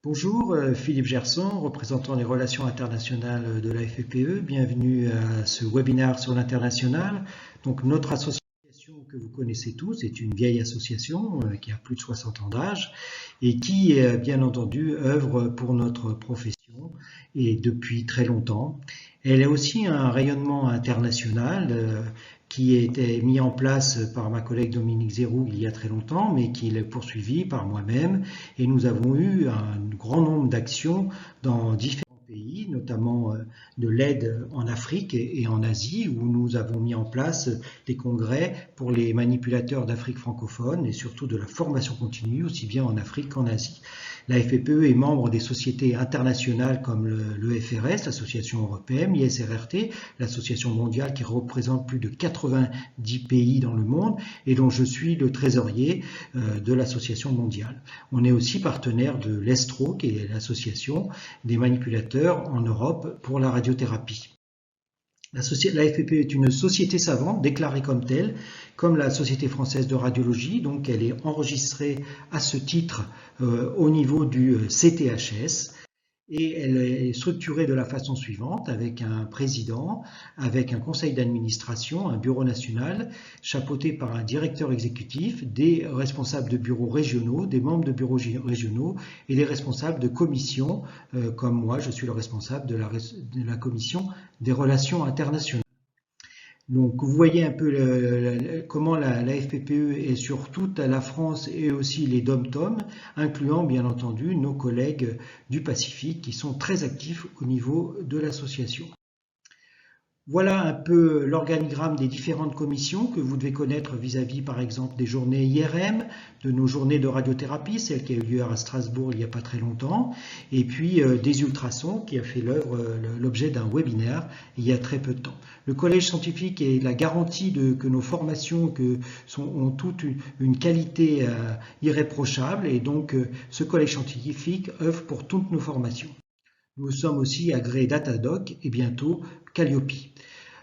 Bonjour, Philippe Gerson, représentant les relations internationales de la FPE. Bienvenue à ce webinaire sur l'international. Donc, notre association que vous connaissez tous est une vieille association qui a plus de 60 ans d'âge et qui, bien entendu, œuvre pour notre profession et depuis très longtemps. Elle a aussi un rayonnement international qui a été mis en place par ma collègue Dominique Zéroux il y a très longtemps, mais qui est poursuivi par moi-même. Et nous avons eu un grand nombre d'actions dans différents pays, notamment de l'aide en Afrique et en Asie, où nous avons mis en place des congrès pour les manipulateurs d'Afrique francophone et surtout de la formation continue, aussi bien en Afrique qu'en Asie. La FPE est membre des sociétés internationales comme le FRS, l'association européenne, l'ISRRT, l'association mondiale qui représente plus de 90 pays dans le monde et dont je suis le trésorier de l'association mondiale. On est aussi partenaire de l'ESTRO, qui est l'association des manipulateurs en Europe pour la radiothérapie. La FPE est une société savante déclarée comme telle, comme la Société française de radiologie, donc elle est enregistrée à ce titre au niveau du CTHS. Et elle est structurée de la façon suivante, avec un président, avec un conseil d'administration, un bureau national, chapeauté par un directeur exécutif, des responsables de bureaux régionaux, des membres de bureaux régionaux et des responsables de commissions, comme moi, je suis le responsable de la commission des relations internationales. Donc vous voyez un peu comment la FPPE est sur toute la France et aussi les DOM-TOM, incluant bien entendu nos collègues du Pacifique qui sont très actifs au niveau de l'association. Voilà un peu l'organigramme des différentes commissions que vous devez connaître vis-à-vis par exemple des journées IRM, de nos journées de radiothérapie, celle qui a eu lieu à Strasbourg il n'y a pas très longtemps, et puis des ultrasons qui a fait l'objet d'un webinaire il y a très peu de temps. Le collège scientifique est la garantie que nos formations ont toute une qualité irréprochable et donc ce collège scientifique œuvre pour toutes nos formations. Nous sommes aussi agréés Datadoc et bientôt Calliope.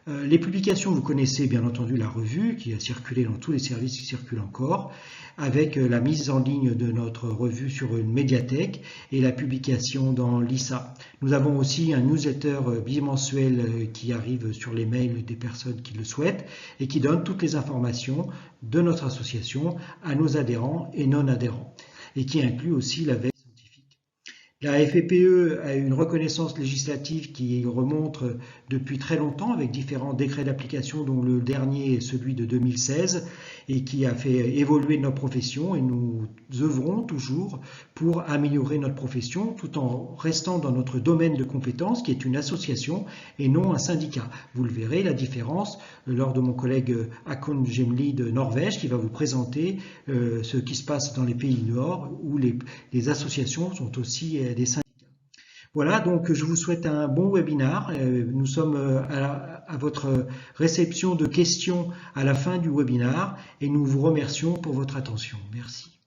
Les publications, vous connaissez bien entendu la revue qui a circulé dans tous les services qui circulent encore, avec la mise en ligne de notre revue sur une médiathèque et la publication dans l'ISA. Nous avons aussi un newsletter bimensuel qui arrive sur les mails des personnes qui le souhaitent et qui donne toutes les informations de notre association à nos adhérents et non-adhérents et qui inclut aussi la veille. La FPE a une reconnaissance législative qui remonte depuis très longtemps avec différents décrets d'application dont le dernier est celui de 2016 et qui a fait évoluer notre profession et nous œuvrons toujours pour améliorer notre profession tout en restant dans notre domaine de compétences qui est une association et non un syndicat. Vous le verrez la différence lors de mon collègue Hakon Gemli de Norvège qui va vous présenter ce qui se passe dans les pays du Nord où les associations sont aussi des syndicats. Voilà, donc je vous souhaite un bon webinaire. Nous sommes à votre réception de questions à la fin du webinaire et nous vous remercions pour votre attention. Merci.